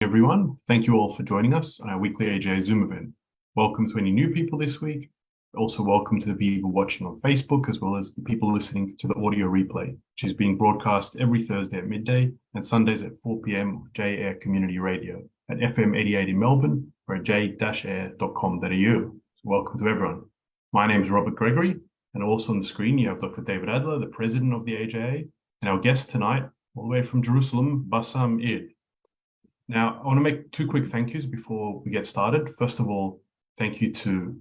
Everyone, thank you all for joining us on our weekly AJA Zoom event. Welcome to any new people this week. Also welcome to the people watching on Facebook, as well as the people listening to the audio replay, which is being broadcast every Thursday at midday and Sundays at 4 p.m. on J-Air Community Radio at FM 88 in Melbourne or at j-air.com.au. Welcome to everyone. My name is Robert Gregory, and also on the screen you have Dr. David Adler, the president of the AJA, and our guest tonight, all the way from Jerusalem, Bassam Eid. Now, I want to make two quick thank yous before we get started. First of all, thank you to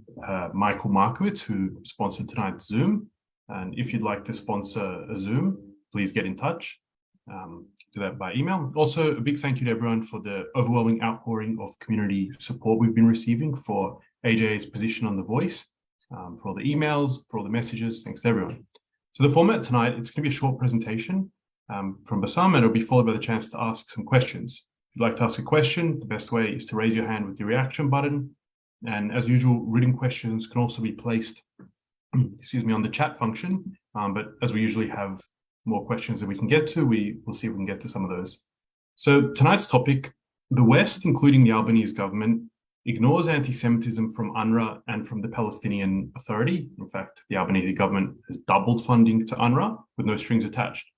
Michael Markowitz, who sponsored tonight's Zoom. And if you'd like to sponsor a Zoom, please get in touch. Do that by email. Also, a big thank you to everyone for the overwhelming outpouring of community support we've been receiving for AJA's position on The Voice, for all the emails, for all the messages. Thanks to everyone. So the format tonight, it's going to be a short presentation from Bassam, and it'll be followed by the chance to ask some questions. If you'd like to ask a question, the best way is to raise your hand with the reaction button. And as usual, written questions can also be placed, on the chat function. But as we usually have more questions that we can get to, we'll see if we can get to some of those. So tonight's topic, the West, including the Albanese government, ignores anti-Semitism from UNRWA and from the Palestinian Authority. In fact, the Albanese government has doubled funding to UNRWA with no strings attached.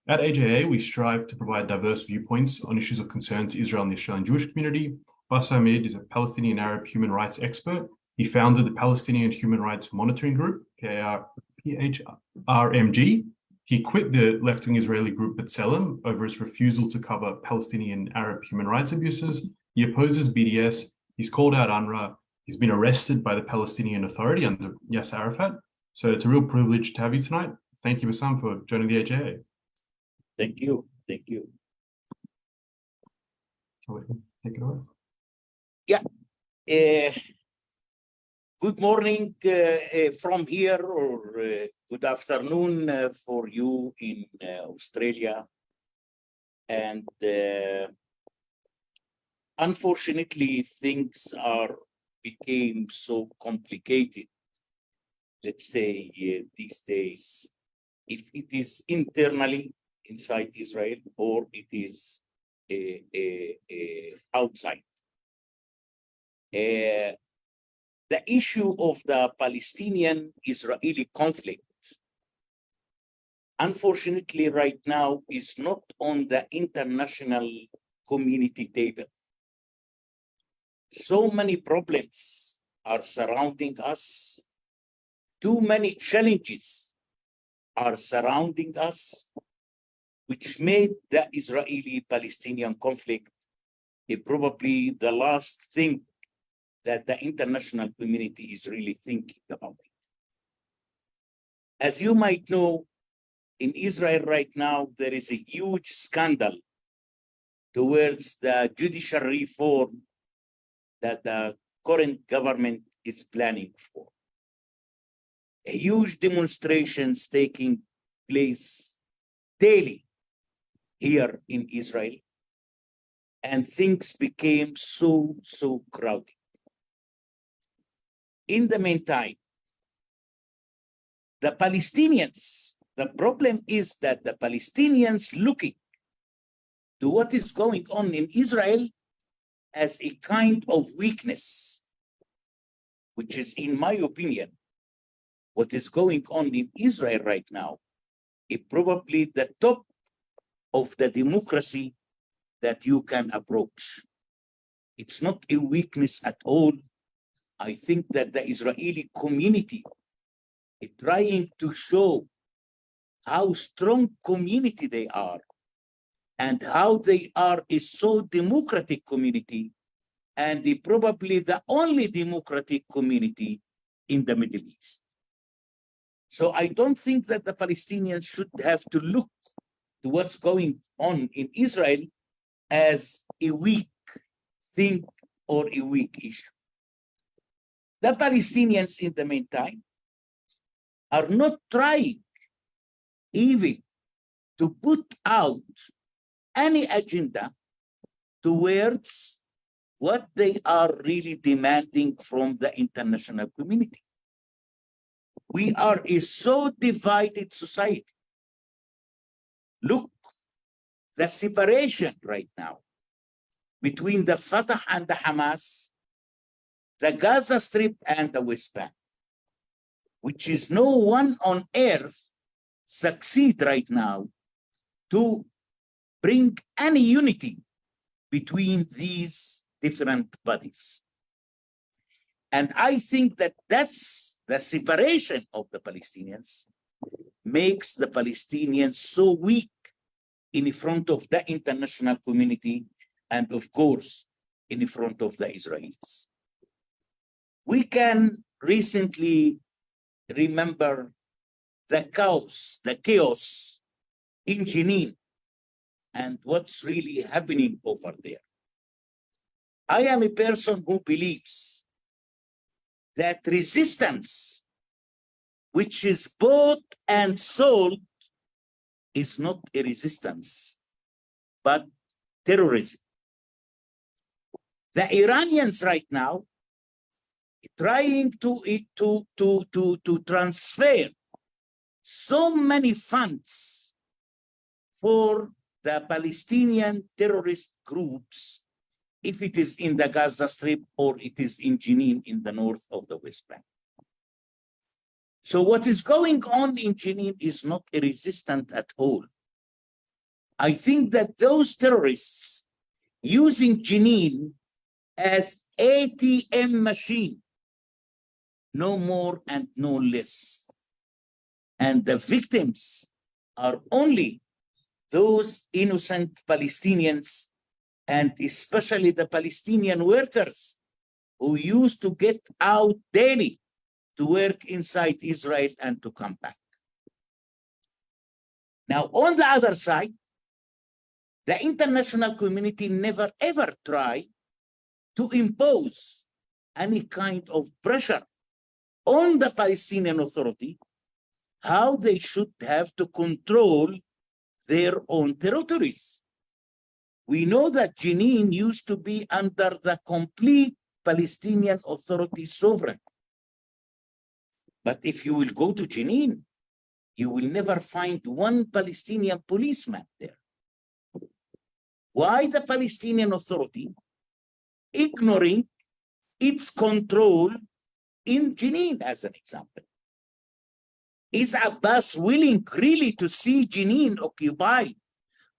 At AJA, we strive to provide diverse viewpoints on issues of concern to Israel and the Australian Jewish community. Bassam Eid is a Palestinian Arab human rights expert. He founded the Palestinian Human Rights Monitoring Group, PHRMG. He quit the left-wing Israeli group Bassem over its refusal to cover Palestinian Arab human rights abuses. He opposes BDS. He's called out UNRWA. He's been arrested by the Palestinian Authority under Yasser Arafat. So it's a real privilege to have you tonight. Thank you, Bassam, for joining the AJA. Thank you. Thank you. Take it away. Yeah. Good morning from here, or good afternoon for you in Australia. And unfortunately, things became so complicated, let's say, these days, if it is internally inside Israel or it is outside. The issue of the Palestinian-Israeli conflict, unfortunately, right now is not on the international community table. So many problems are surrounding us. Too many challenges are surrounding us, which made the Israeli-Palestinian conflict probably the last thing that the international community is really thinking about it. As you might know, in Israel right now, there is a huge scandal towards the judicial reform that the current government is planning for. A huge demonstrations taking place daily here in Israel, and things became so crowded. In the meantime, the Palestinians, the problem is that the Palestinians looking to what is going on in Israel as a kind of weakness, which is, in my opinion, what is going on in Israel right now is probably the top of the democracy that you can approach. It's not a weakness at all. I think that the Israeli community is trying to show how strong community they are and how they are a so democratic community, and they probably the only democratic community in the Middle East. So I don't think that the Palestinians should have to look to what's going on in Israel as a weak thing or a weak issue. The Palestinians, in the meantime, are not trying even to put out any agenda towards what they are really demanding from the international community. We are a so divided society. Look, the separation right now between the Fatah and the Hamas, the Gaza Strip and the West Bank, which is no one on earth succeed right now to bring any unity between these different bodies. And I think that that's the separation of the Palestinians makes the Palestinians so weak in front of the international community and, of course, in front of the Israelis. We can recently remember the chaos in Jenin and what's really happening over there. I am a person who believes that resistance, which is bought and sold, is not a resistance, but terrorism. The Iranians right now trying to transfer so many funds for the Palestinian terrorist groups, if it is in the Gaza Strip or it is in Jenin in the north of the West Bank. So what is going on in Jenin is not a resistance at all. I think that those terrorists using Jenin as ATM machine, no more and no less. And the victims are only those innocent Palestinians, and especially the Palestinian workers who used to get out daily to work inside Israel and to come back. Now, on the other side, the international community never ever tried to impose any kind of pressure on the Palestinian Authority how they should have to control their own territories. We know that Jenin used to be under the complete Palestinian Authority sovereignty. But if you will go to Jenin, you will never find one Palestinian policeman there. Why the Palestinian Authority ignoring its control in Jenin, as an example? Is Abbas willing really to see Jenin occupied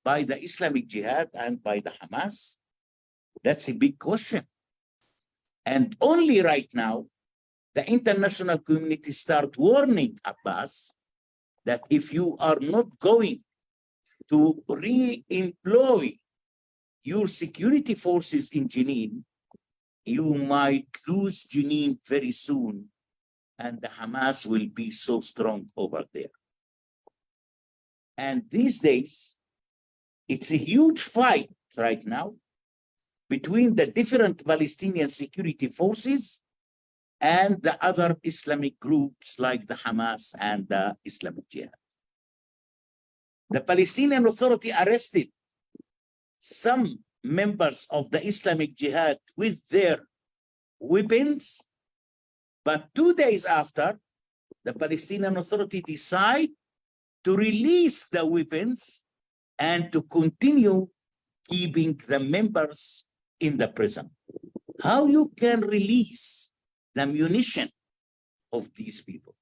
by the Islamic Jihad and by the Hamas? That's a big question. And only right now, the international community start warning Abbas that if you are not going to re-employ your security forces in Jenin, you might lose Jenin very soon, and the Hamas will be so strong over there. And these days, it's a huge fight right now between the different Palestinian security forces and the other Islamic groups like the Hamas and the Islamic Jihad. The Palestinian Authority arrested some members of the Islamic Jihad with their weapons, but 2 days after, the Palestinian Authority decided to release the weapons and to continue keeping the members in the prison. How you can release the munition of these people?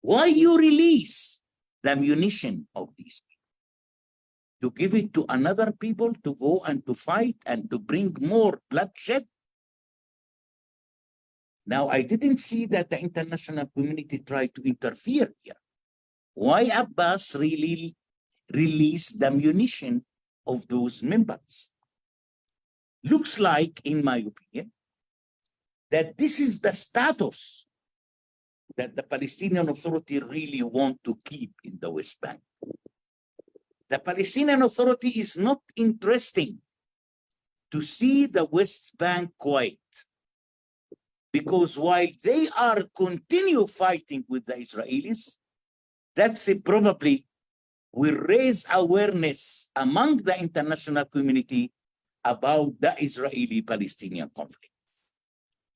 Why you release the munition of these people? To give it to another people to go and to fight and to bring more bloodshed? Now, I didn't see that the international community tried to interfere here. Why Abbas really released the munition of those members? Looks like, in my opinion, that this is the status that the Palestinian Authority really want to keep in the West Bank. The Palestinian Authority is not interested to see the West Bank quiet, because while they are continue fighting with the Israelis, that's probably will raise awareness among the international community about the Israeli-Palestinian conflict.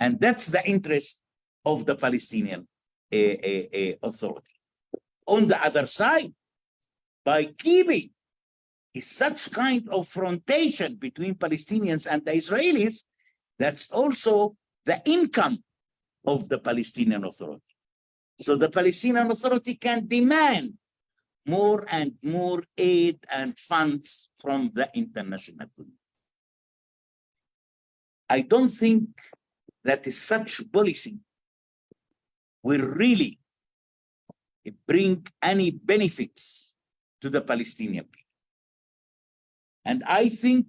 And that's the interest of the Palestinian Authority. On the other side, by keeping is such kind of frontation between Palestinians and the Israelis, that's also the income of the Palestinian Authority. So the Palestinian Authority can demand more and more aid and funds from the international community. I don't think that such policy will really bring any benefits to the Palestinian people. And I think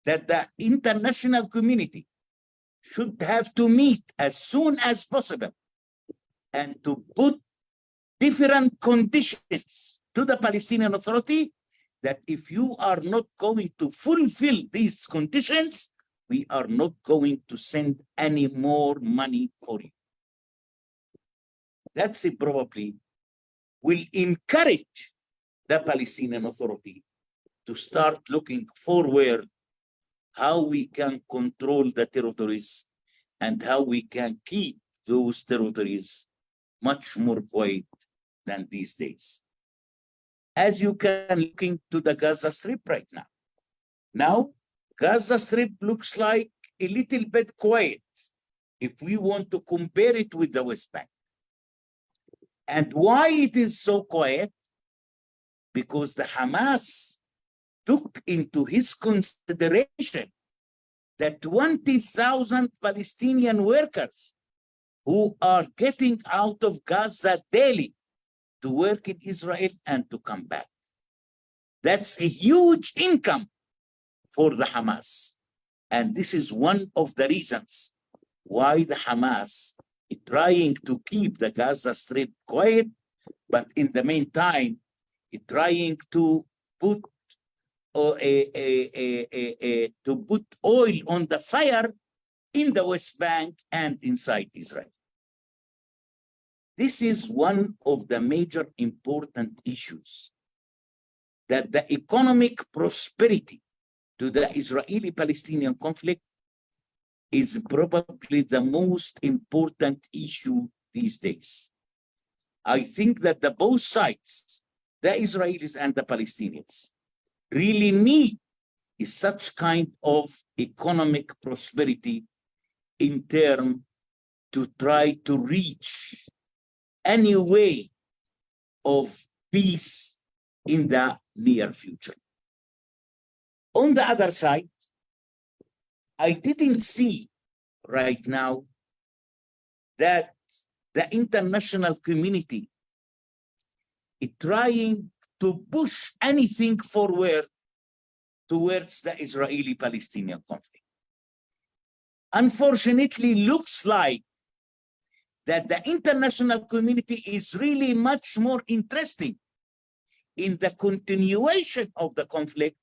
that the international community should have to meet as soon as possible and to put different conditions to the Palestinian Authority that if you are not going to fulfill these conditions, we are not going to send any more money for you. That's probably will encourage the Palestinian Authority to start looking forward how we can control the territories and how we can keep those territories much more quiet than these days. As you can look into the Gaza Strip right now. Now, Gaza Strip looks like a little bit quiet if we want to compare it with the West Bank. And why it is so quiet? Because the Hamas took into his consideration that 20,000 Palestinian workers who are getting out of Gaza daily to work in Israel and to come back. That's a huge income for the Hamas. And this is one of the reasons why the Hamas is trying to keep the Gaza Strip quiet, but in the meantime, it's trying to put oil on the fire in the West Bank and inside Israel. This is one of the major important issues, that the economic prosperity to the Israeli-Palestinian conflict is probably the most important issue these days. I think that the both sides, the Israelis and the Palestinians, really need is such kind of economic prosperity in terms to try to reach any way of peace in the near future. On the other side, I didn't see right now that the international community is trying to push anything forward towards the Israeli-Palestinian conflict. Unfortunately, looks like that the international community is really much more interested in the continuation of the conflict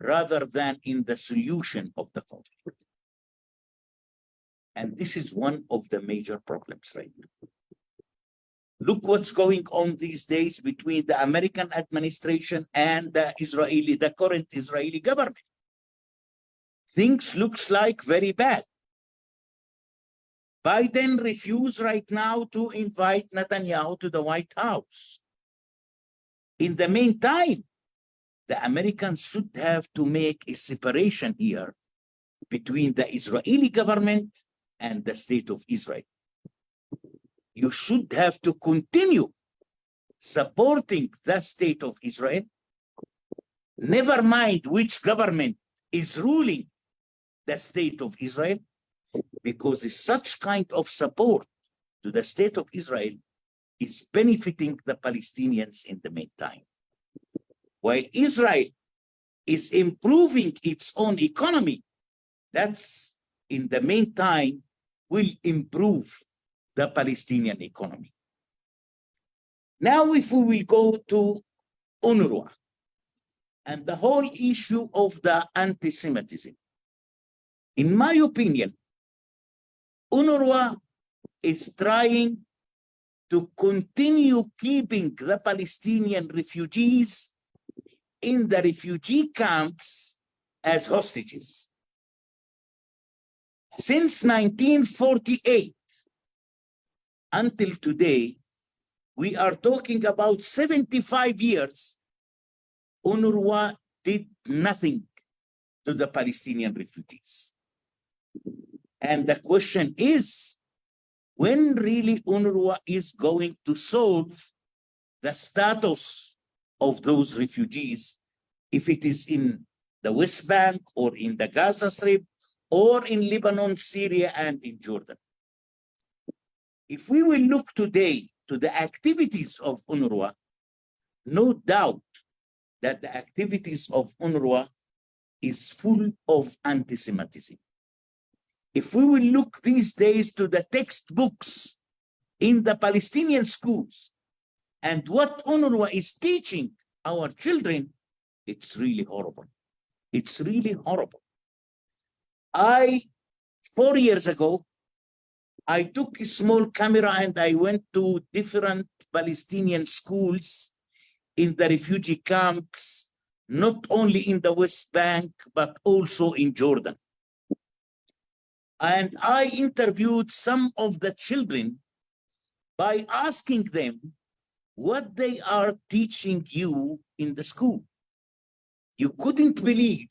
rather than in the solution of the conflict. And this is one of the major problems right now. Look what's going on these days between the American administration and the current Israeli government. Things looks like very bad. Biden refused right now to invite Netanyahu to the White House. In the meantime, the Americans should have to make a separation here between the Israeli government and the state of Israel. You should have to continue supporting the state of Israel, never mind which government is ruling the state of Israel, because such kind of support to the state of Israel is benefiting the Palestinians in the meantime. While Israel is improving its own economy, that's in the meantime will improve the Palestinian economy. Now, if we will go to UNRWA and the whole issue of the anti-Semitism, in my opinion, UNRWA is trying to continue keeping the Palestinian refugees in the refugee camps as hostages. Since 1948 until today, we are talking about 75 years. UNRWA did nothing to the Palestinian refugees. And the question is, when really UNRWA is going to solve the status of those refugees, if it is in the West Bank or in the Gaza Strip or in Lebanon, Syria, and in Jordan? If we will look today to the activities of UNRWA, no doubt that the activities of UNRWA is full of anti-Semitism. If we will look these days to the textbooks in the Palestinian schools and what UNRWA is teaching our children, it's really horrible. It's really horrible. 4 years ago, I took a small camera and I went to different Palestinian schools in the refugee camps, not only in the West Bank, but also in Jordan. And I interviewed some of the children by asking them what they are teaching you in the school. You couldn't believe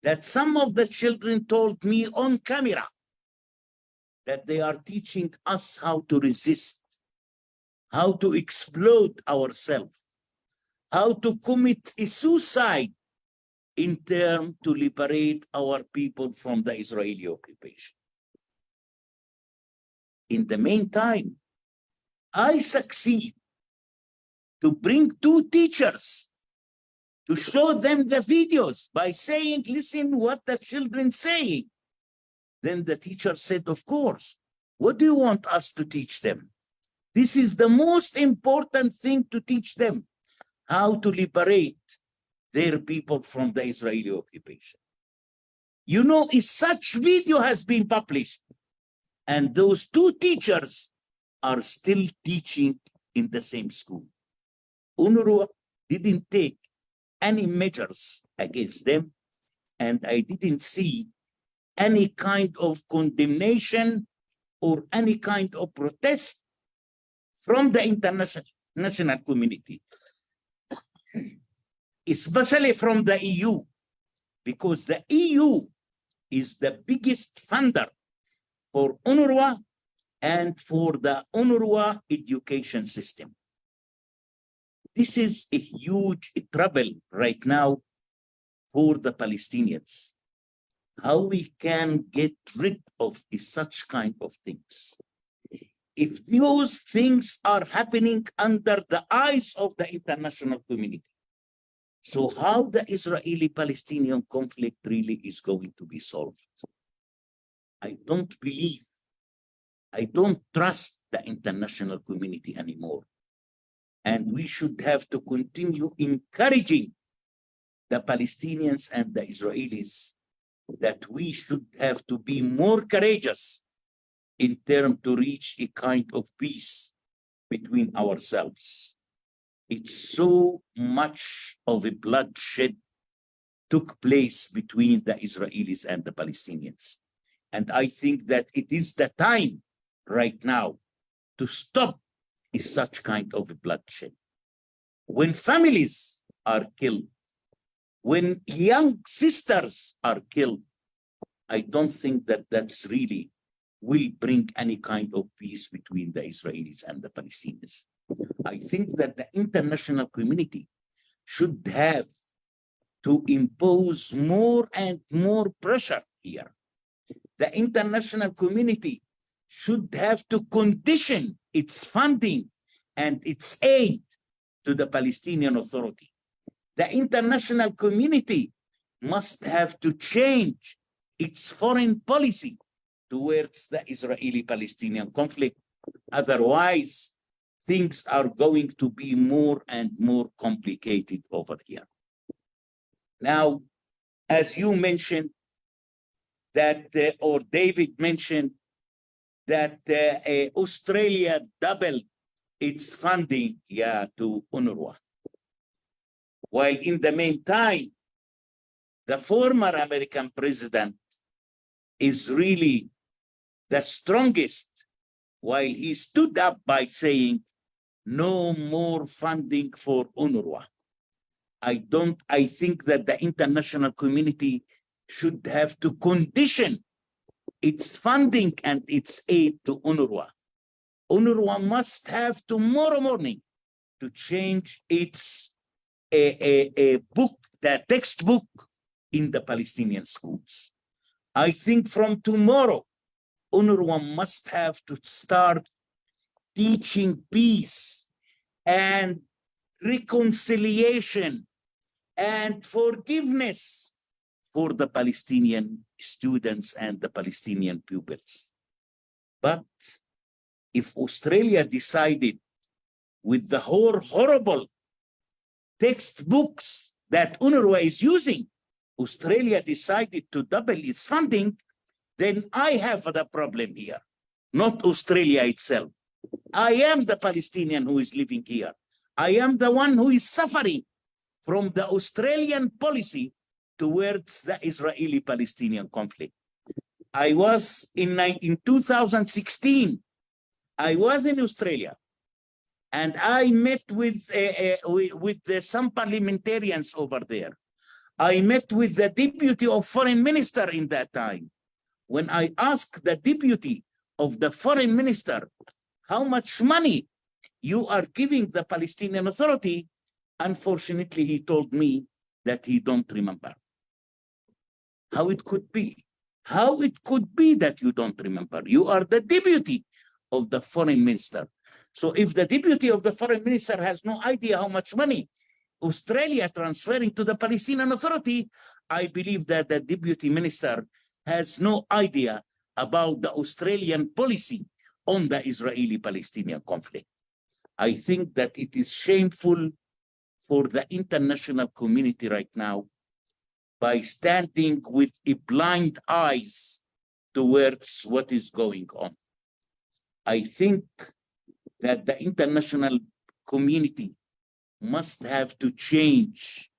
that some of the children told me on camera that they are teaching us how to resist, how to explode ourselves, how to commit a suicide in terms to liberate our people from the Israeli occupation. In the meantime, I succeed to bring 2 teachers to show them the videos by saying, listen what the children saying. Then the teacher said, of course, what do you want us to teach them? This is the most important thing to teach them, how to liberate their people from the Israeli occupation. You know, if such video has been published, and those 2 teachers are still teaching in the same school. UNRWA didn't take any measures against them, and I didn't see any kind of condemnation or any kind of protest from the international community, especially from the EU, because the EU is the biggest funder for UNRWA and for the UNRWA education system. This is a huge trouble right now for the Palestinians. How we can get rid of such kind of things. If those things are happening under the eyes of the international community, so how the Israeli-Palestinian conflict really is going to be solved? I don't believe, I don't trust the international community anymore. And we should have to continue encouraging the Palestinians and the Israelis that we should have to be more courageous in terms to reach a kind of peace between ourselves. It's so much of a bloodshed took place between the Israelis and the Palestinians. And I think that it is the time right now to stop such kind of a bloodshed. When families are killed, when young sisters are killed, I don't think that that's really will bring any kind of peace between the Israelis and the Palestinians. I think that the international community should have to impose more and more pressure here. The international community should have to condition its funding and its aid to the Palestinian Authority. The international community must have to change its foreign policy towards the Israeli-Palestinian conflict. Otherwise, things are going to be more and more complicated over here. Now, as you mentioned, that, or David mentioned, that Australia doubled its funding to UNRWA. While in the meantime, the former American president is really the strongest, while he stood up by saying no more funding for UNRWA. I think that the international community should have to condition its funding and its aid to UNRWA. UNRWA must have tomorrow morning to change its book, the textbook in the Palestinian schools. I think from tomorrow, UNRWA must have to start teaching peace and reconciliation and forgiveness for the Palestinian students and the Palestinian pupils. But if Australia decided with the whole horrible textbooks that UNRWA is using, Australia decided to double its funding, then I have the problem here, not Australia itself. I am the Palestinian who is living here. I am the one who is suffering from the Australian policy towards the Israeli-Palestinian conflict. I was in 2016, I was in Australia, and I met with some parliamentarians over there. I met with the deputy of foreign minister in that time. When I asked the deputy of the foreign minister, how much money you are giving the Palestinian Authority, unfortunately, he told me that he don't remember. How it could be? How it could be that you don't remember? You are the deputy of the foreign minister. So if the deputy of the foreign minister has no idea how much money Australia transferring to the Palestinian Authority, I believe that the deputy minister has no idea about the Australian policy on the Israeli-Palestinian conflict. I think that it is shameful for the international community right now by standing with a blind eyes towards what is going on. I think that the international community must have to change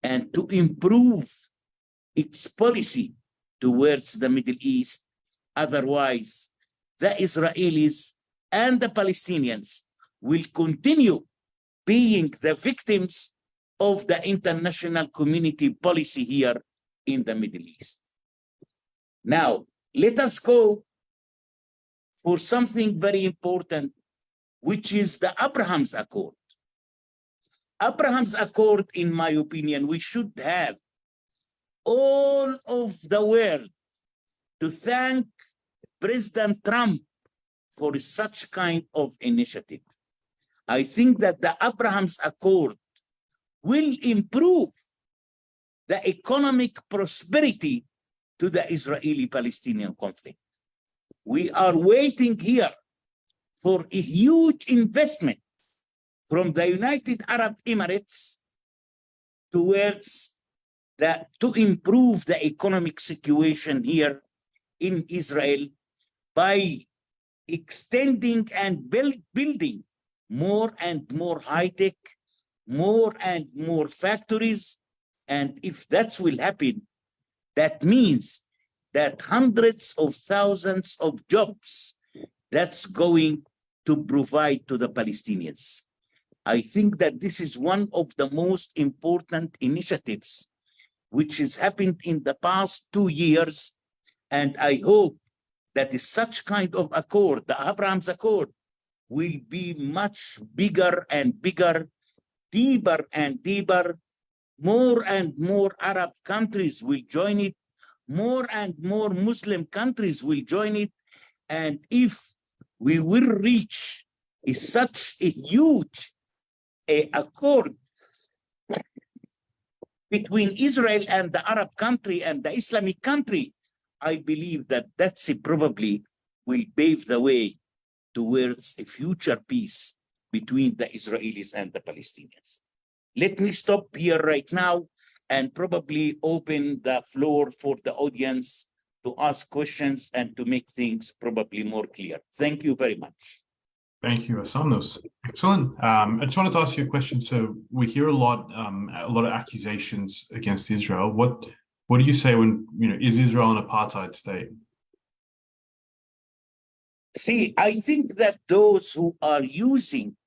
and to improve its policy towards the Middle East. Otherwise, the Israelis and the Palestinians will continue being the victims of the international community policy here in the Middle East. Now, let us go for something very important, which is the Abraham's Accord. Abraham's Accord, in my opinion, we should have all of the world to thank President Trump for such kind of initiative. I think that the Abraham's Accord will improve the economic prosperity to the Israeli-Palestinian conflict. We are waiting here for a huge investment from the United Arab Emirates towards to improve the economic situation here in Israel by extending and building more and more high-tech, more and more factories. And if that will happen, that means that hundreds of thousands of jobs that's going to provide to the Palestinians. I think that this is one of the most important initiatives which has happened in the past 2 years. And I hope that such kind of accord, the Abraham's Accord, will be much bigger and bigger, deeper and deeper. More and more Arab countries will join it. More and more Muslim countries will join it. And if we will reach such a huge accord between Israel and the Arab country and the Islamic country, I believe that that's probably will pave the way towards a future peace between the Israelis and the Palestinians. Let me stop here right now and probably open the floor for the audience to ask questions and to make things probably more clear. Thank you very much. Thank you, Asamnos. Excellent. I just wanted to ask you a question. So we hear a lot of accusations against Israel. What do you say when, is Israel an apartheid state? See, I think that those who are using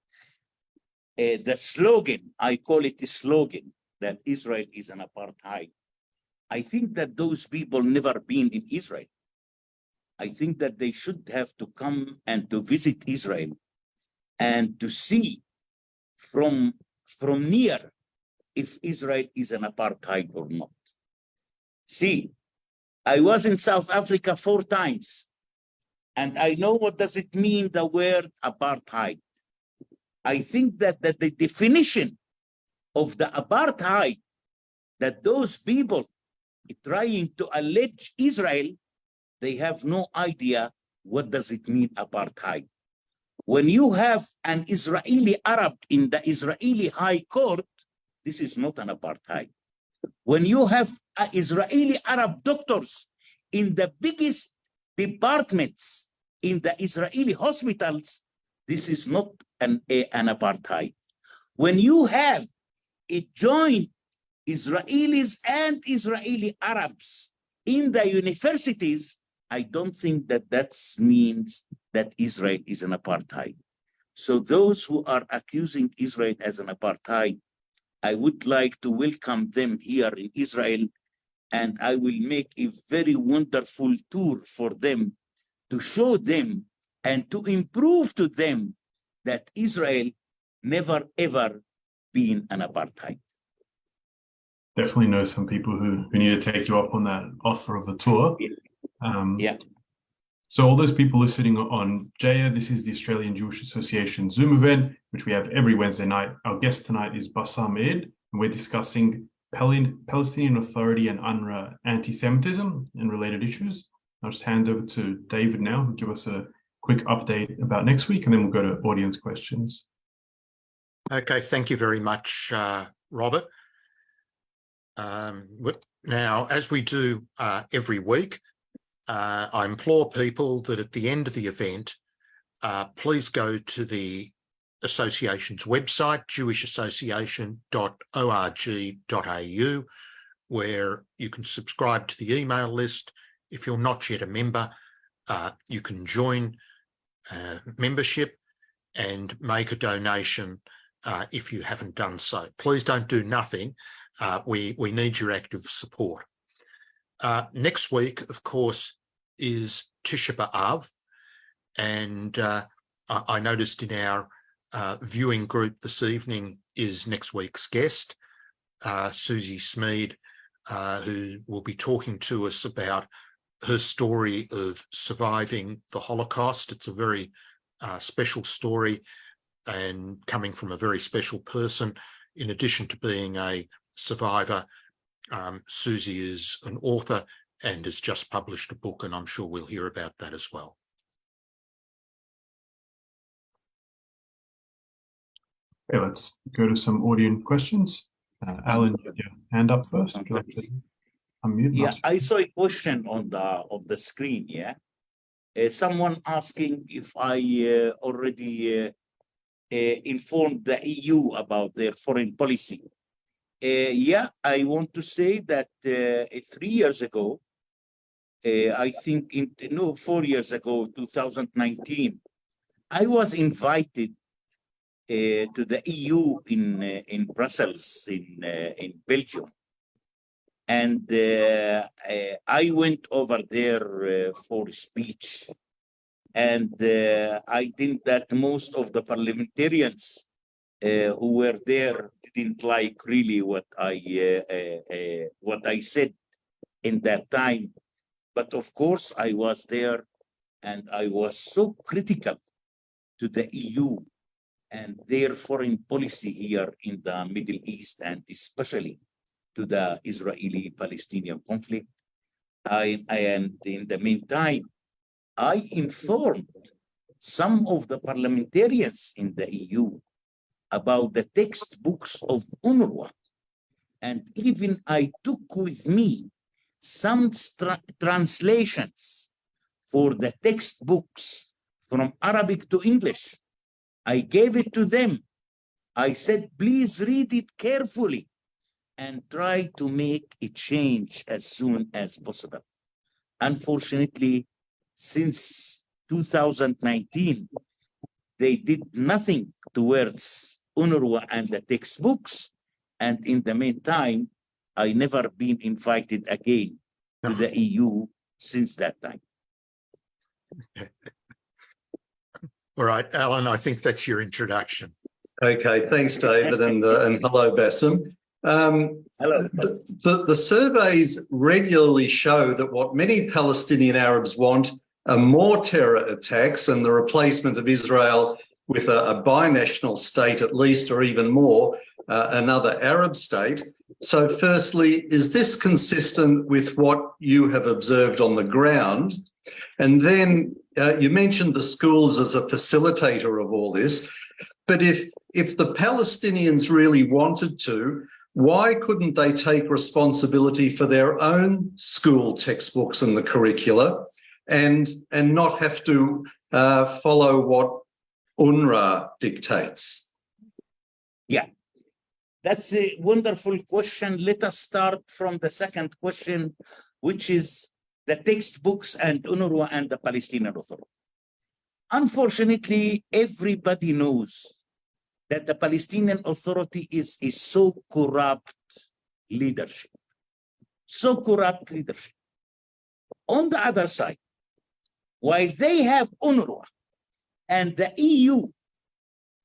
the slogan, I call it a slogan, that Israel is an apartheid. I think that those people never been in Israel. I think that they should have to come and to visit Israel and to see from near if Israel is an apartheid or not. See, I was in South Africa 4 times, and I know what does it mean, the word apartheid. I think that the definition of the apartheid that those people trying to allege Israel, they have no idea what does it mean apartheid. When you have an Israeli Arab in the Israeli High Court, this is not an apartheid. When you have Israeli Arab doctors in the biggest departments in the Israeli hospitals, this is not an apartheid. When you have a joint Israelis and Israeli Arabs in the universities, I don't think that that means that Israel is an apartheid. So those who are accusing Israel as an apartheid, I would like to welcome them here in Israel, and I will make a very wonderful tour for them to show them and to improve to them that Israel never ever been an apartheid. Definitely know some people who need to take you up on that offer of a tour. Yeah. So all those people listening on Jaya, this is the Australian Jewish Association Zoom event, which we have every Wednesday night. Our guest tonight is Bassam Eid, and we're discussing Palestinian Authority and UNRWA anti-Semitism and related issues. I'll just hand over to David now, who'll give us a quick update about next week, and then we'll go to audience questions. Okay, thank you very much, Robert. Now, as we do every week, I implore people that at the end of the event, please go to the association's website, jewishassociation.org.au, where you can subscribe to the email list. If you're not yet a member, you can join membership and make a donation if you haven't done so. Please don't do nothing. We need your active support. Next week, of course, is Tisha B'Av, and I noticed in our viewing group this evening is next week's guest, Susie Smead, who will be talking to us about her story of surviving the Holocaust. It's a very special story and coming from a very special person. In addition to being a survivor, Susie is an author and has just published a book, and I'm sure we'll hear about that as well. Okay, let's go to some audience questions. Alan, you have your hand up first. Would you like to unmute? Yeah, I saw a question on the screen. Yeah, someone asking if I already informed the EU about their foreign policy. Yeah, I want to say that 3 years ago, I think 4 years ago, 2019, I was invited to the EU in Brussels, in Belgium, and I went over there for speech, and I think that most of the parliamentarians who were there didn't like really what I said in that time. But of course, I was there, and I was so critical to the EU and their foreign policy here in the Middle East, and especially to the Israeli-Palestinian conflict. And in the meantime, I informed some of the parliamentarians in the EU about the textbooks of UNRWA. And even I took with me some translations for the textbooks from Arabic to English. I gave it to them. I said, please read it carefully and try to make a change as soon as possible. Unfortunately, since 2019, they did nothing towards UNRWA and the textbooks, And in the meantime, I never been invited again to the EU since that time. All right, Alan, I think that's your introduction. Okay, thanks, David, and hello, Bassem. Hello. The surveys regularly show that what many Palestinian Arabs want are more terror attacks and the replacement of Israel with a binational state at least, or even more, another Arab state. So firstly, is this consistent with what you have observed on the ground? And then you mentioned the schools as a facilitator of all this, but if the Palestinians really wanted to, why couldn't they take responsibility for their own school textbooks and the curricula and not have to follow what UNRWA dictates? Yeah, that's a wonderful question. Let us start from the second question, which is the textbooks and UNRWA and the Palestinian Authority. Unfortunately, everybody knows that the Palestinian Authority is so corrupt leadership. So corrupt leadership. On the other side, while they have UNRWA and the EU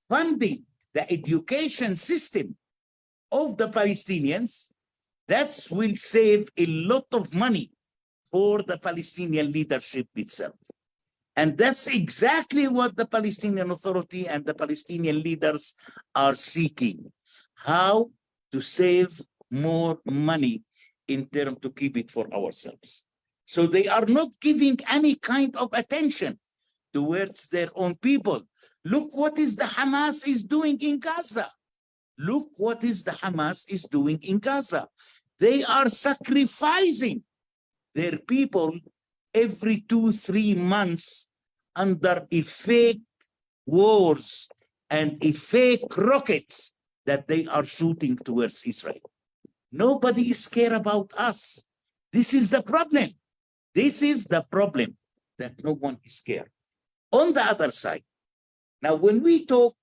funding the education system of the Palestinians, that will save a lot of money for the Palestinian leadership itself. And that's exactly what the Palestinian Authority and the Palestinian leaders are seeking, how to save more money in terms to keep it for ourselves. So they are not giving any kind of attention towards their own people. Look what is the Hamas is doing in Gaza. Look what is the Hamas is doing in Gaza. They are sacrificing their people every 2-3 months under a fake wars and a fake rockets that they are shooting towards Israel. Nobody is scared about us. This is the problem. This is the problem, that no one is scared. On the other side, now when we talk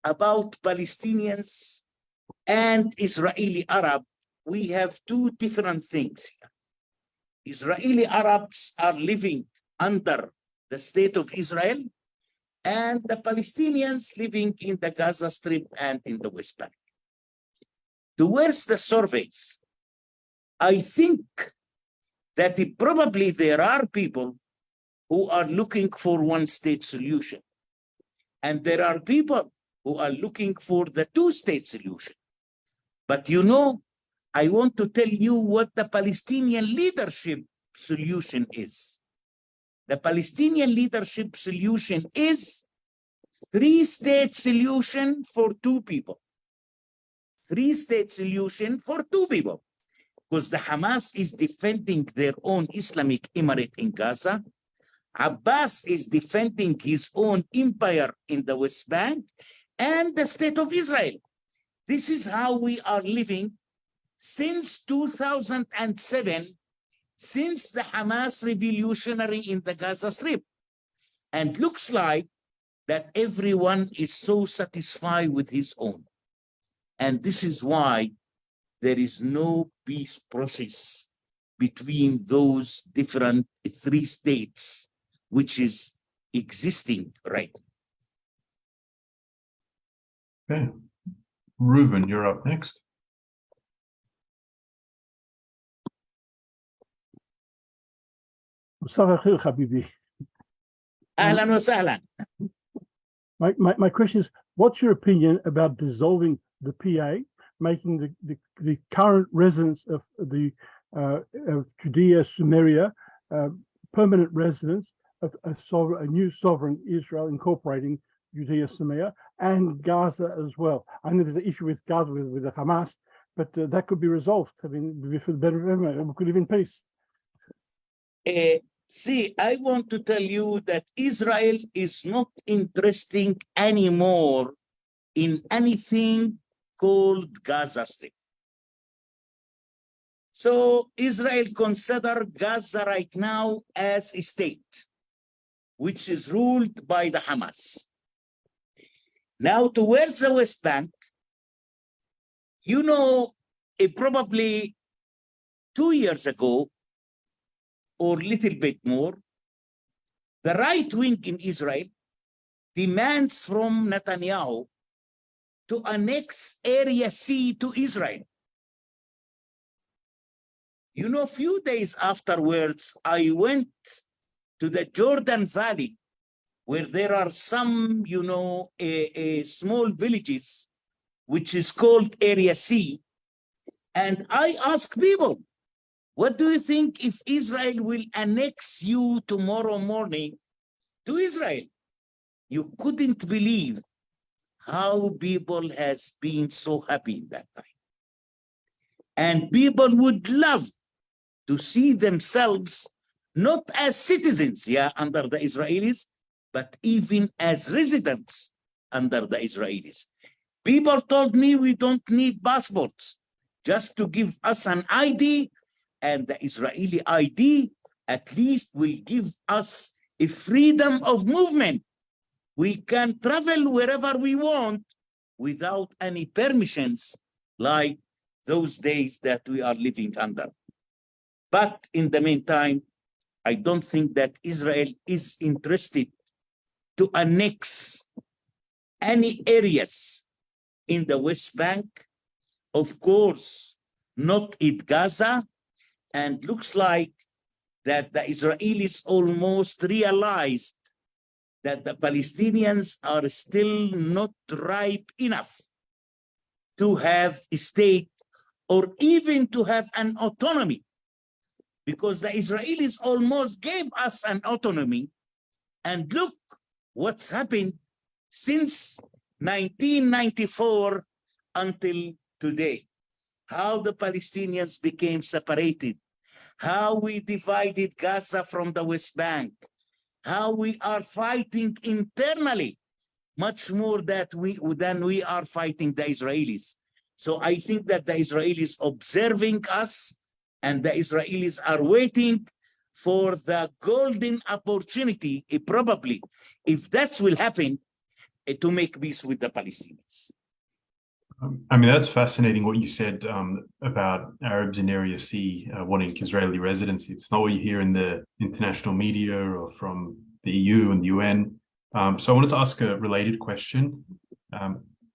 about Palestinians and Israeli Arab, we have two different things here. Israeli Arabs are living under the state of Israel, and the Palestinians living in the Gaza Strip and in the West Bank. Towards the surveys, I think that probably there are people who are looking for one-state solution, and there are people who are looking for the two-state solution. But you know, I want to tell you what the Palestinian leadership solution is. The Palestinian leadership solution is three-state solution for two people. Three-state solution for two people. Because the Hamas is defending their own Islamic Emirate in Gaza. Abbas is defending his own empire in the West Bank and the state of Israel. This is how we are living since 2007, since the Hamas revolutionary in the Gaza Strip. And looks like that everyone is so satisfied with his own. And this is why there is no peace process between those different three states, which is existing right now. Okay. Reuven, you're up next. Ahlan wa sahlan. My question is, what's your opinion about dissolving the PA, making the current residents of the of Judea, Samaria, permanent residents of a new sovereign Israel, incorporating Judea, Samaria, and Gaza as well? I know there's an issue with Gaza with the Hamas, but that could be resolved. I mean, for the better of everyone, we could live in peace. See, I want to tell you that Israel is not interested anymore in anything called Gaza Strip. So Israel considers Gaza right now as a state, which is ruled by the Hamas. Now towards the West Bank, You know, probably 2 years ago, or a little bit more, the right wing in Israel demands from Netanyahu to annex Area C to Israel. You know, a few days afterwards, I went to the Jordan Valley, where there are some, you know, small villages, which is called Area C. And I asked people, what do you think if Israel will annex you tomorrow morning to Israel? You couldn't believe how people has been so happy in that time. And people would love to see themselves not as citizens, under the Israelis, but even as residents under the Israelis. People told me we don't need passports, just to give us an ID, and the Israeli ID at least will give us a freedom of movement. We can travel wherever we want without any permissions, like those days that we are living under. But in the meantime, I don't think that Israel is interested to annex any areas in the West Bank. Of course, not in Gaza, and looks like that the Israelis almost realized that the Palestinians are still not ripe enough to have a state or even to have an autonomy, because the Israelis almost gave us an autonomy, and look what's happened since 1994 until today. How the Palestinians became separated, how we divided Gaza from the West Bank, how we are fighting internally much more than we are fighting the Israelis. So I think that the Israelis observing us, and the Israelis are waiting for the golden opportunity, probably, if that will happen, to make peace with the Palestinians. I mean, that's fascinating what you said about Arabs in Area C wanting Israeli residency. It's not what you hear in the international media or from the EU and the UN. So I wanted to ask a related question.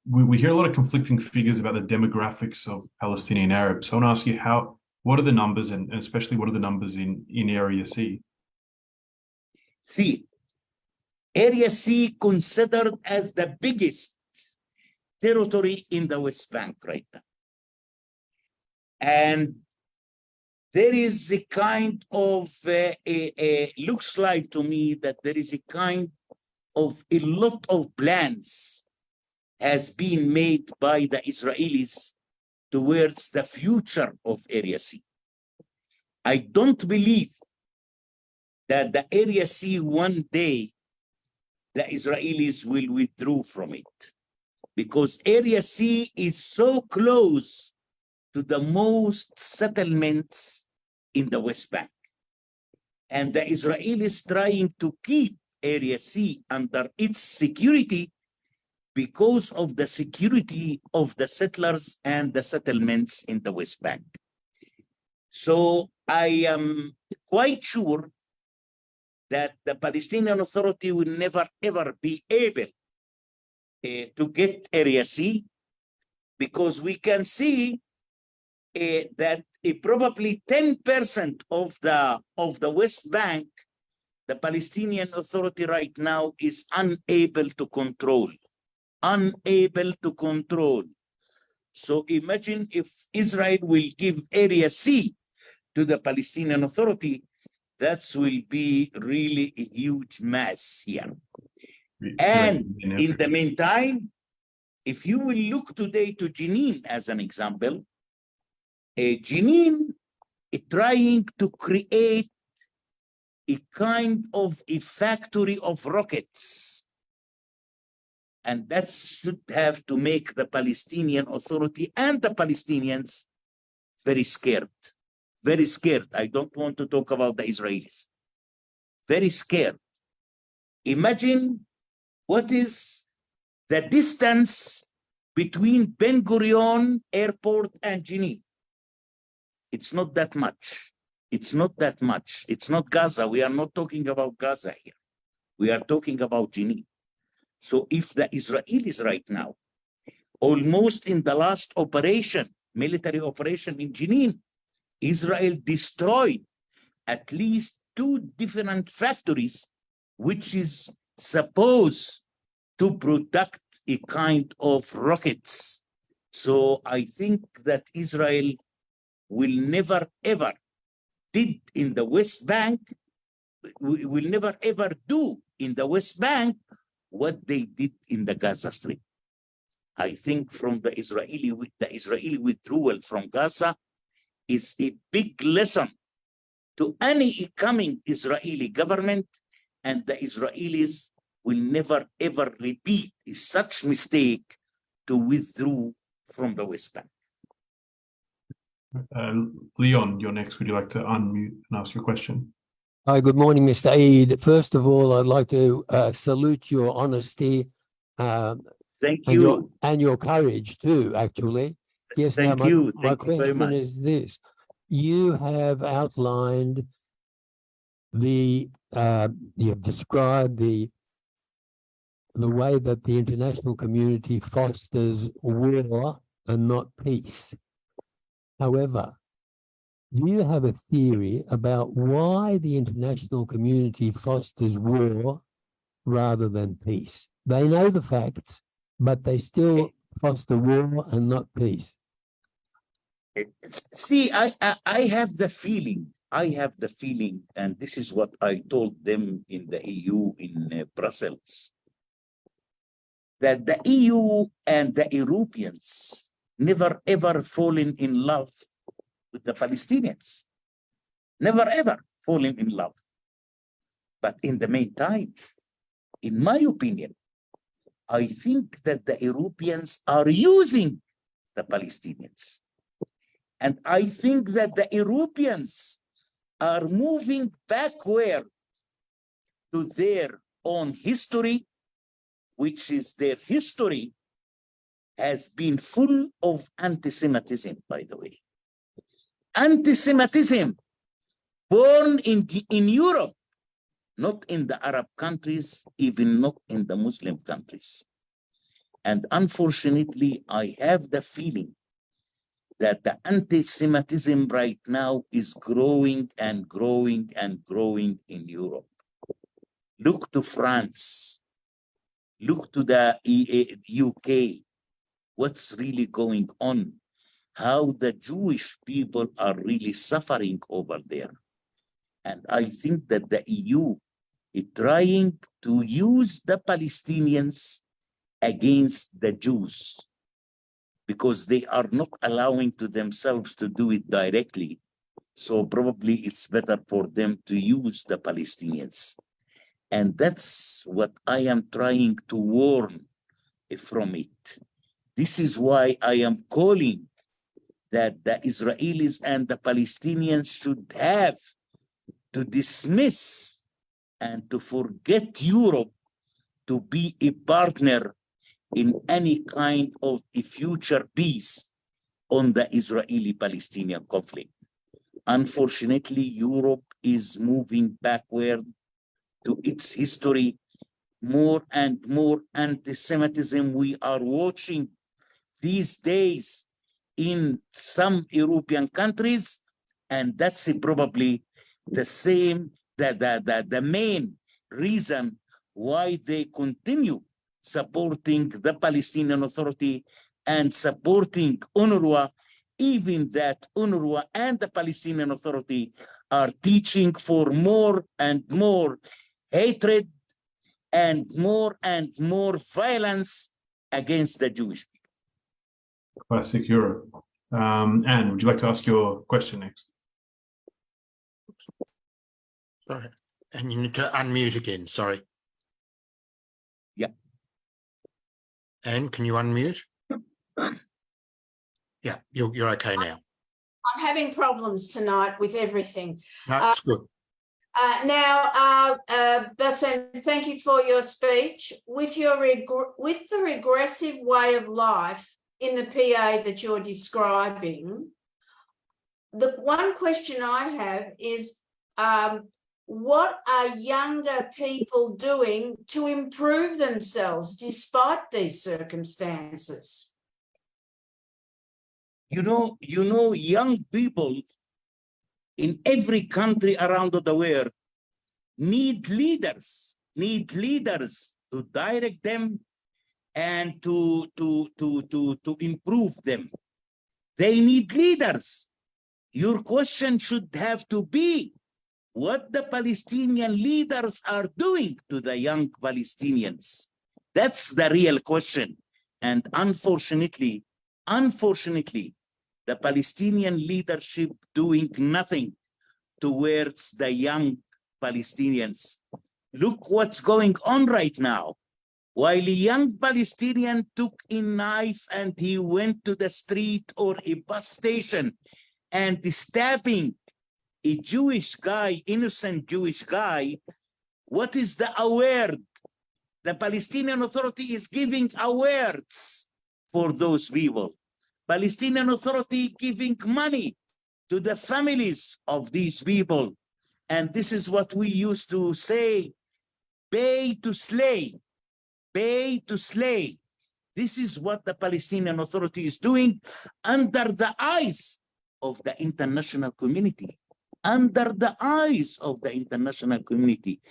We hear a lot of conflicting figures about the demographics of Palestinian Arabs. So I want to ask you, what are the numbers, and especially what are the numbers in Area C? See, Area C considered as the biggest territory in the West Bank right now. And there is a kind of, looks like to me that there is a kind of a lot of plans has been made by the Israelis towards the future of Area C. I don't believe that the Area C one day the Israelis will withdraw from it, because Area C is so close to the most settlements in the West Bank. And the Israelis trying to keep Area C under its security because of the security of the settlers and the settlements in the West Bank. So I am quite sure that the Palestinian Authority will never ever be able to get Area C, because we can see that probably 10% of the West Bank, the Palestinian Authority right now is unable to control. So imagine if Israel will give Area C to the Palestinian Authority, that will be really a huge mess here. And in the meantime, if you will look today to Jenin as an example, Jenin is trying to create a kind of a factory of rockets. And that should have to make the Palestinian Authority and the Palestinians very scared. Very scared. I don't want to talk about the Israelis. Very scared. Imagine what is the distance between Ben Gurion Airport and Jenin. It's not that much. It's not that much. It's not Gaza. We are not talking about Gaza here. We are talking about Jenin. So if the Israelis right now, almost in the last operation, military operation in Jenin, Israel destroyed at least 2 different factories, which is supposed to produce a kind of rockets. So I think that Israel will never ever did in the West Bank, will never ever do in the West Bank what they did in the Gaza Strip. I think from the Israeli withdrawal from Gaza is a big lesson to any coming Israeli government, and the Israelis will never ever repeat such mistake to withdraw from the West Bank. Leon, you're next. Would you like to unmute and ask your question? Hi, good morning, Mr. Eid. First of all, I'd like to salute your honesty Thank you. and your courage too, actually. Yes, Thank now you. my Thank you very question much. is this. You have outlined you have described the way that the international community fosters war and not peace. However, do you have a theory about why the international community fosters war rather than peace? They know the facts, but they still foster war and not peace. See, I have the feeling, and this is what I told them in the EU in Brussels, that the EU and the Europeans never ever fallen in love with the Palestinians. Never ever fallen in love. But in the meantime, in my opinion, I think that the Europeans are using the Palestinians. And I think that the Europeans are moving backward to their own history, which is their history has been full of anti-Semitism, by the way. Anti-Semitism born in Europe, not in the Arab countries, even not in the Muslim countries. And unfortunately, I have the feeling that the anti-Semitism right now is growing and growing and growing in Europe. Look to France, look to the UK, what's really going on, how the Jewish people are really suffering over there. And I think that the EU is trying to use the Palestinians against the Jews because they are not allowing to themselves to do it directly. So probably it's better for them to use the Palestinians. And that's what I am trying to warn from it. This is why I am calling that the Israelis and the Palestinians should have to dismiss and to forget Europe to be a partner in any kind of a future peace on the Israeli-Palestinian conflict. Unfortunately, Europe is moving backward to its history. More and more anti-Semitism we are watching these days in some European countries, and that's probably the main reason why they continue supporting the Palestinian Authority and supporting UNRWA, even that UNRWA and the Palestinian Authority are teaching for more and more hatred and more violence against the Jewish people. Classic Europe. Anne, would you like to ask your question next? Sorry. And you need to unmute again, sorry. Yeah. Anne, can you unmute? Yeah, you're okay now. I'm having problems tonight with everything. No, it's good. Bassem, thank you for your speech. With the regressive way of life in the PA that you're describing, the one question I have is, what are younger people doing to improve themselves despite these circumstances? You know, young people in every country around the world need leaders to direct them and to improve them. They need leaders. Your question should have to be what the Palestinian leaders are doing to the young Palestinians. That's the real question. And unfortunately, the Palestinian leadership doing nothing towards the young Palestinians. Look what's going on right now. While a young Palestinian took a knife and he went to the street or a bus station and stabbing a Jewish guy, innocent Jewish guy, what is the award? The Palestinian Authority is giving awards for those people. Palestinian Authority giving money to the families of these people. And this is what we used to say, pay to slay, pay to slay. This is what the Palestinian Authority is doing under the eyes of the international community. Under the eyes of the international community.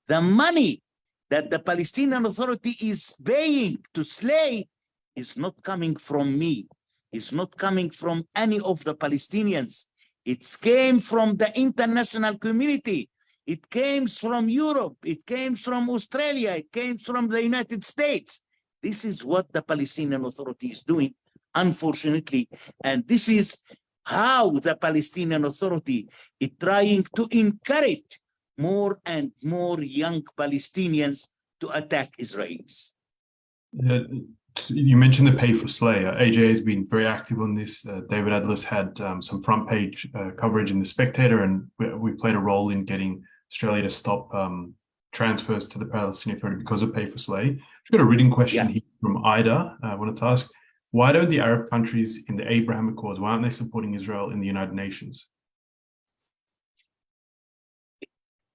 The money that the Palestinian Authority is paying to slay is not coming from me. It's not coming from any of the Palestinians. It came from the international community. It came from Europe. It came from Australia. It came from the United States. This is what the Palestinian Authority is doing, unfortunately. And this is how the Palestinian Authority is trying to encourage more and more young Palestinians to attack Israelis. You mentioned the pay for slay. AJ has been very active on this. David Adler's had some front page coverage in The Spectator, and we played a role in getting Australia to stop transfers to the Palestinian Authority because of pay for slay. I've got a written question here from Ida. I wanted to ask, why don't the Arab countries in the Abraham Accords, why aren't they supporting Israel in the United Nations?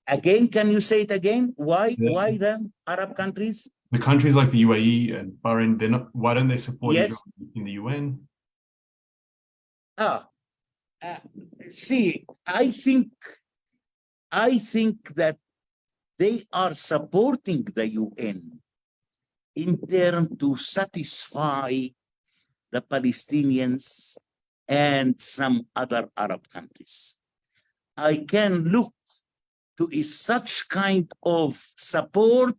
Again, can you say it again? Why the Arab countries? The countries like the UAE and Bahrain, why don't they support Israel in the UN? See, I think that they are supporting the UN in terms to satisfy the Palestinians and some other Arab countries. I can look to such kind of support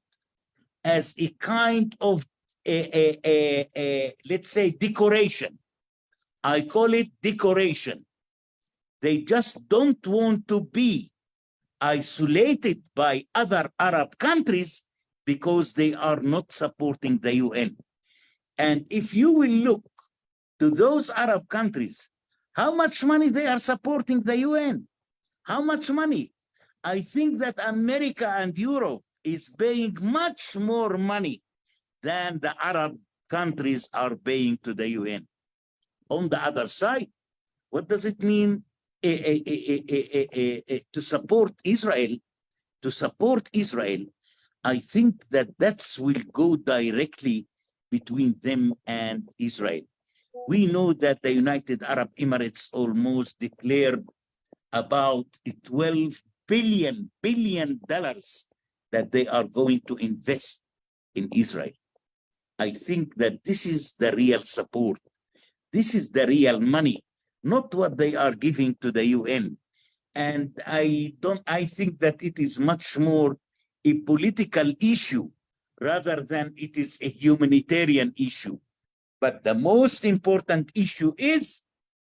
as a kind of let's say decoration. I call it decoration. They just don't want to be isolated by other Arab countries because they are not supporting the UN. And if you will look to those Arab countries, how much money they are supporting the UN? How much money? I think that America and Europe is paying much more money than the Arab countries are paying to the UN. On the other side, what does it mean to support Israel? To support Israel, I think that will go directly between them and Israel. We know that the United Arab Emirates almost declared about $12 billion that they are going to invest in Israel. I think that this is the real support. This is the real money, not what they are giving to the UN. And I think that it is much more a political issue rather than it is a humanitarian issue. But the most important issue is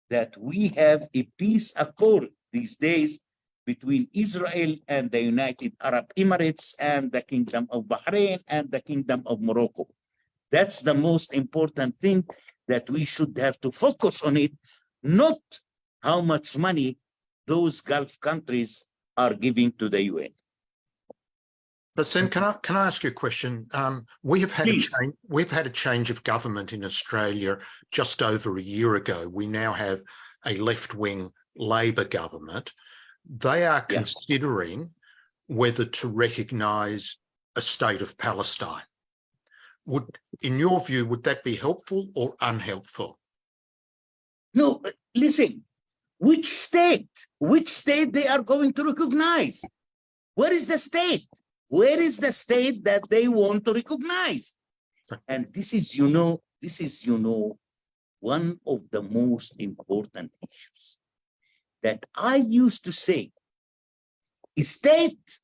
that we have a peace accord these days between Israel and the United Arab Emirates and the Kingdom of Bahrain and the Kingdom of Morocco. That's the most important thing that we should have to focus on it, not how much money those Gulf countries are giving to the UN. Bassem, can I ask you a question? We have had Please. we've had a change of government in Australia just over a year ago. We now have a left-wing Labor government. They are considering whether to recognise a state of Palestine. In your view, would that be helpful or unhelpful? No, listen, which state they are going to recognize? Where is the state? Where is the state that they want to recognize? And this is, one of the most important issues that I used to say, a state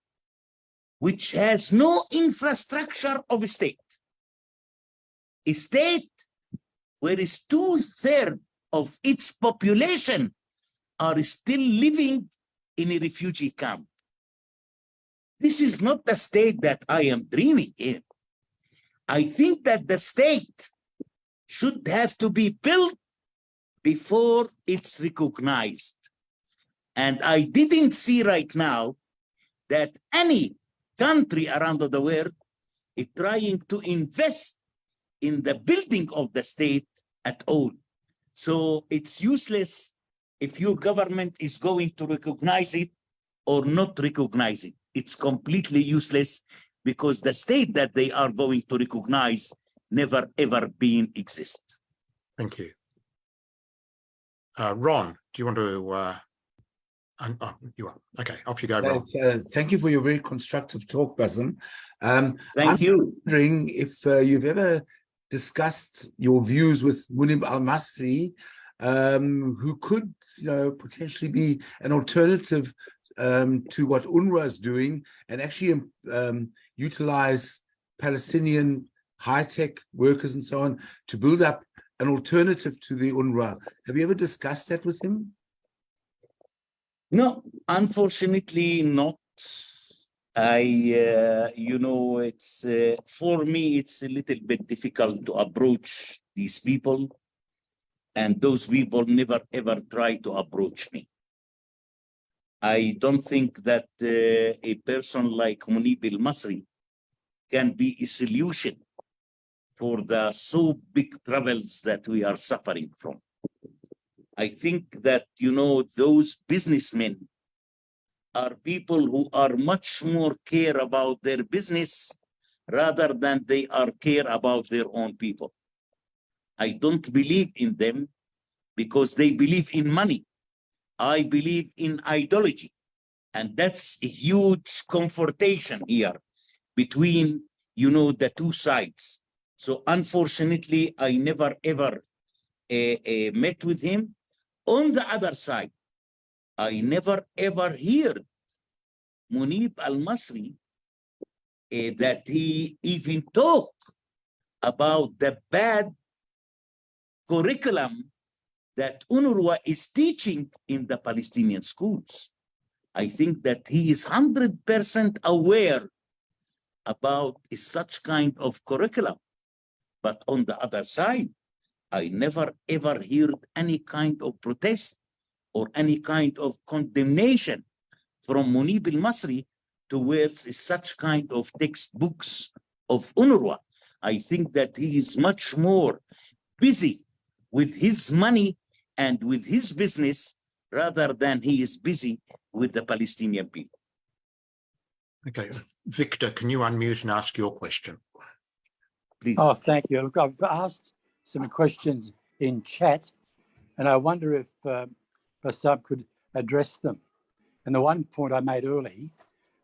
which has no infrastructure of a state where is 2/3 of its population are still living in a refugee camp. This is not the state that I am dreaming in. I think that the state should have to be built before it's recognized. And I didn't see right now that any country around the world is trying to invest in the building of the state at all. So it's useless if your government is going to recognize it or not recognize it. It's completely useless because the state that they are going to recognize never ever been exist. Thank you. Ron, do you want to? You are okay. Off you go, Ron. Thank you for your very constructive talk, Bassem. Thank you. I'm wondering if you've ever discussed your views with Munib al-Masri, who could, potentially be an alternative to what UNRWA is doing and actually utilize Palestinian high-tech workers and so on to build up an alternative to the UNRWA. Have you ever discussed that with him? No, unfortunately not. It's for me, it's a little bit difficult to approach these people, and those people never ever try to approach me. I don't think that a person like Munib al-Masri can be a solution for the so big troubles that we are suffering from. I think that, those businessmen are people who are much more care about their business rather than they are care about their own people. I don't believe in them because they believe in money. I believe in ideology. And that's a huge confrontation here between, the two sides. So unfortunately, I never ever met with him. On the other side, I never ever heard Munib al-Masri that he even talked about the bad curriculum that UNRWA is teaching in the Palestinian schools. I think that he is 100% aware about such kind of curriculum. But on the other side, I never ever heard any kind of protest or any kind of condemnation from Munib al-Masri towards such kind of textbooks of UNRWA. I think that he is much more busy with his money and with his business rather than he is busy with the Palestinian people. Okay, Victor, can you unmute and ask your question? Please. Oh, thank you. Look, I've asked some questions in chat, and I wonder if Bassam could address them. And the one point I made early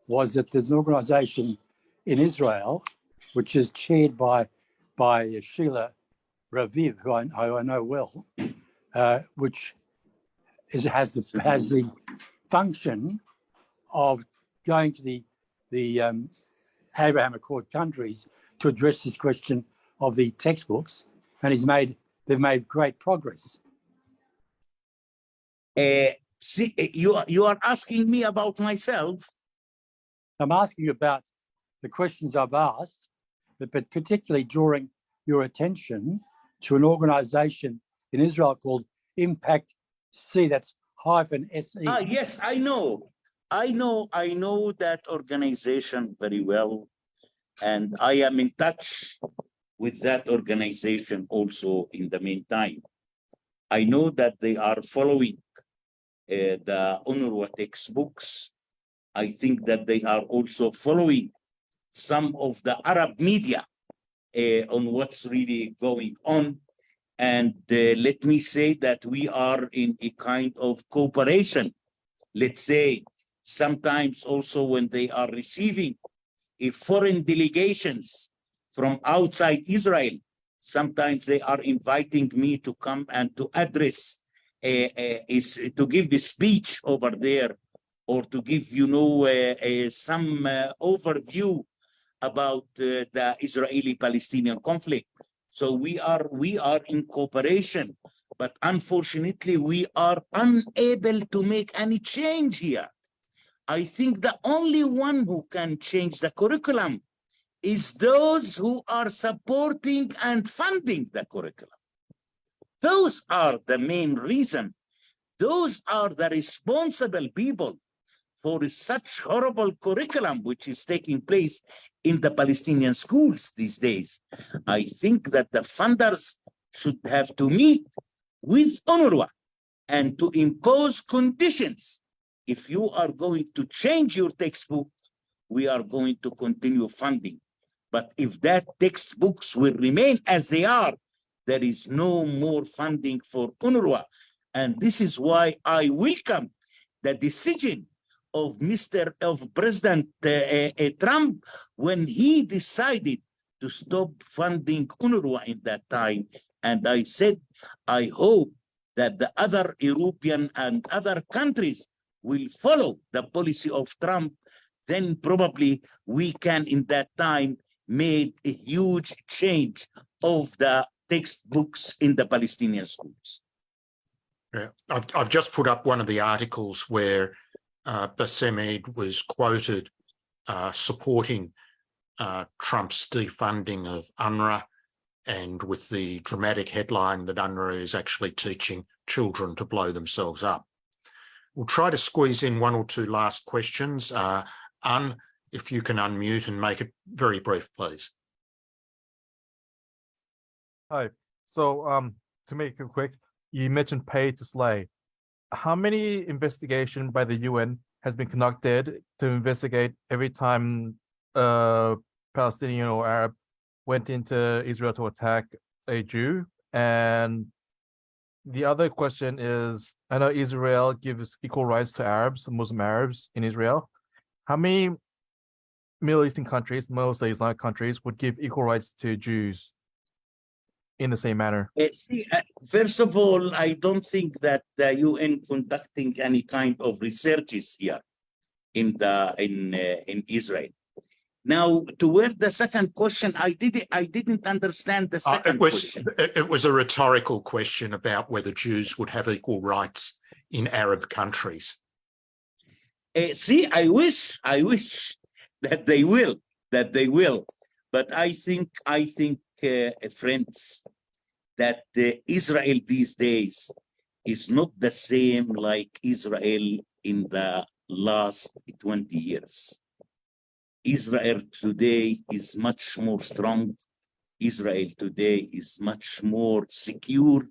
was that there's an organization in Israel which is chaired by Sheila Raviv, who I know well, which has the function of going to the Abraham Accord countries to address this question of the textbooks, and they've made great progress. You are asking me about myself. I'm asking you about the questions I've asked, but particularly drawing your attention to an organization in Israel called Impact C, that's -SE. Yes, I know. I know that organization very well, and I am in touch with that organization also in the meantime. I know that they are following the UNRWA textbooks. I think that they are also following some of the Arab media on what's really going on. And let me say that we are in a kind of cooperation. Let's say sometimes also when they are receiving foreign delegations from outside Israel, sometimes they are inviting me to come and to address, to give a speech over there, or to give, some overview about the Israeli-Palestinian conflict. So we are in cooperation, but unfortunately we are unable to make any change here. I think the only one who can change the curriculum is those who are supporting and funding the curriculum. Those are the main reason. Those are the responsible people for such horrible curriculum which is taking place in the Palestinian schools these days. I think that the funders should have to meet with UNRWA and to impose conditions. If you are going to change your textbook, we are going to continue funding. But if that textbooks will remain as they are, there is no more funding for UNRWA. And this is why I welcome the decision of President Trump when he decided to stop funding UNRWA in that time. And I said, I hope that the other European and other countries will follow the policy of Trump. Then probably we can, in that time, make a huge change of the textbooks in the Palestinian schools. Yeah, I've just put up one of the articles where Bassam Eid was quoted supporting Trump's defunding of UNRWA, and with the dramatic headline that UNRWA is actually teaching children to blow themselves up. We'll try to squeeze in one or two last questions. If you can unmute and make it very brief, please. Hi. So to make it quick, you mentioned pay to slay. How many investigations by the UN has been conducted to investigate every time Palestinian or Arab went into Israel to attack a Jew? And the other question is, I know Israel gives equal rights to Arabs, Muslim Arabs in Israel. How many Middle Eastern countries, mostly Islamic countries, would give equal rights to Jews in the same manner? First of all, I don't think that the UN conducting any kind of researches here in Israel. Now, toward the second question, I didn't understand the second question. It was a rhetorical question about whether Jews would have equal rights in Arab countries. I wish that they will, but I think, friends, that Israel these days is not the same like Israel in the last 20 years. Israel today is much more strong. Israel today is much more secure.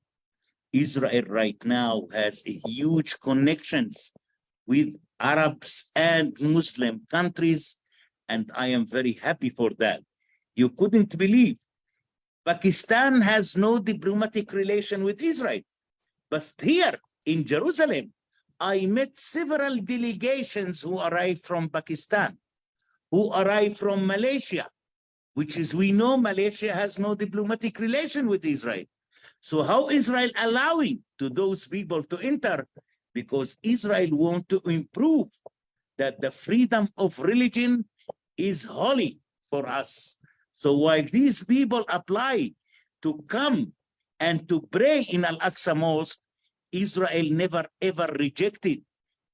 Israel right now has a huge connections with Arabs and Muslim countries, and I am very happy for that. You couldn't believe Pakistan has no diplomatic relation with Israel, but here in Jerusalem, I met several delegations who arrived from Pakistan, who arrived from Malaysia, which is, we know Malaysia has no diplomatic relation with Israel. So how Israel allowing to those people to enter? Because Israel want to improve that the freedom of religion is holy for us. So while these people apply to come and to pray in Al-Aqsa Mosque, Israel never ever rejected.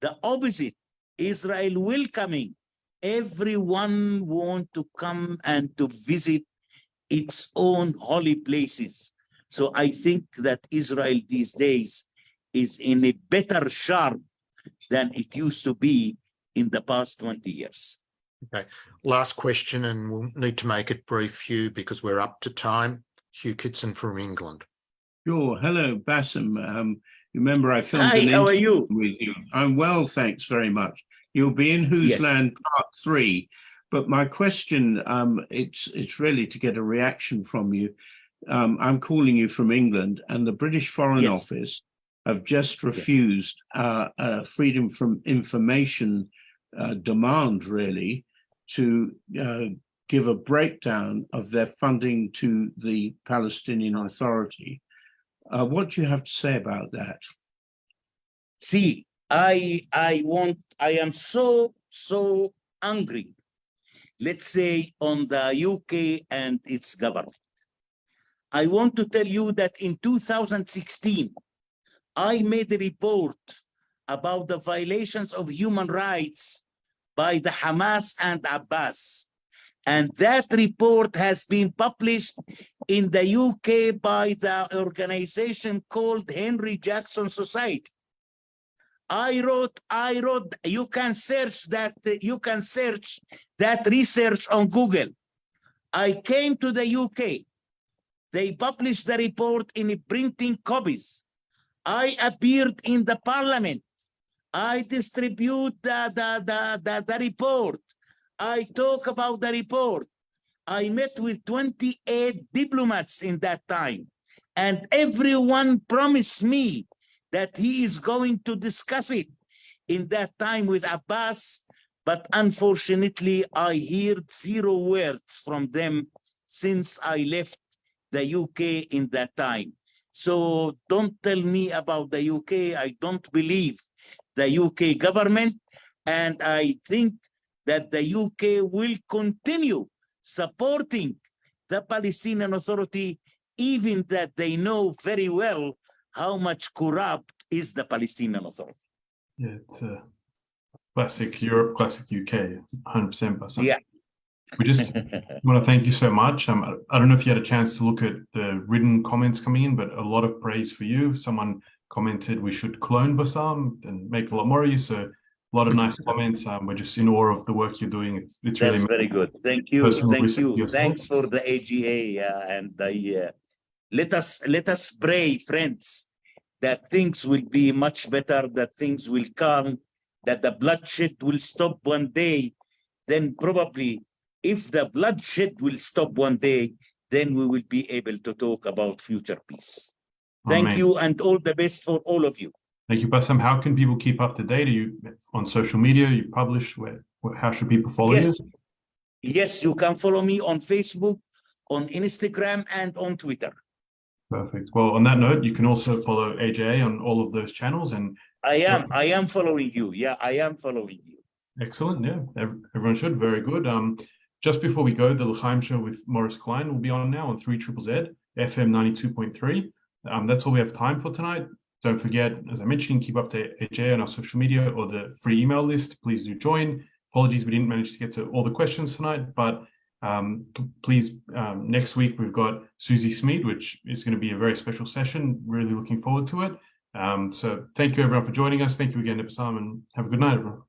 The opposite, Israel welcoming. Everyone want to come and to visit its own holy places. So I think that Israel these days is in a better shape than it used to be in the past 20 years. Okay, last question, and we'll need to make it brief, Hugh, because we're up to time. Hugh Kitson from England. Sure. Hello, Bassem. Remember, I filmed Hi, an how are interview you? with you. I'm well, thanks very much. You'll be in Whose Yes. Land Part 3. But my question, it's really to get a reaction from you. I'm calling you from England, and the British Foreign Yes. Office have just refused a freedom from information demand, really, to give a breakdown of their funding to the Palestinian Authority. What do you have to say about that? See, I am so angry, let's say, on the UK and its government. I want to tell you that in 2016, I made a report about the violations of human rights by the Hamas and Abbas. And that report has been published in the UK by the organization called Henry Jackson Society. I wrote, you can search that research on Google. I came to the UK. They published the report in printing copies. I appeared in the parliament. I distribute the report. I talk about the report. I met with 28 diplomats in that time, and everyone promised me that he is going to discuss it in that time with Abbas, but unfortunately, I heard 0 words from them since I left the UK in that time. So don't tell me about the UK. I don't believe the UK government, and I think that the UK will continue supporting the Palestinian Authority, even that they know very well how much corrupt is the Palestinian Authority. Yeah, it's classic Europe, classic UK, 100%. Bassam. Yeah. We just want to thank you so much. I don't know if you had a chance to look at the written comments coming in, but a lot of praise for you. Someone commented we should clone Bassam and make a lot more of you. So a lot of nice comments. We're just in awe of the work you're doing. It's really very good. Thank you. personal Thank research you. yourself. Thanks for the AGA, and let us pray, friends, that things will be much better, that things will calm, that the bloodshed will stop one day. Then probably, if the bloodshed will stop one day, then we will be able to talk about future peace. Thank Amen. you, and all the best for all of you. Thank you, Bassam. How can people keep up to date? Are you on social media? You publish? How should people follow you? Yes, you can follow me on Facebook, on Instagram, and on Twitter. Perfect. Well, on that note, you can also follow AJA on all of those channels. And I am following you. Yeah, I am following you. Excellent. Yeah, everyone should. Very good. Just before we go, the L'chaim Show with Morris Klein will be on now on 3ZZZ, FM 92.3. That's all we have time for tonight. Don't forget, as I mentioned, keep up to AJ on our social media or the free email list. Please do join. Apologies, we didn't manage to get to all the questions tonight, but please, next week we've got Susie Smead, which is going to be a very special session. Really looking forward to it. So thank you everyone for joining us. Thank you again, Bassam, and have a good night, everyone.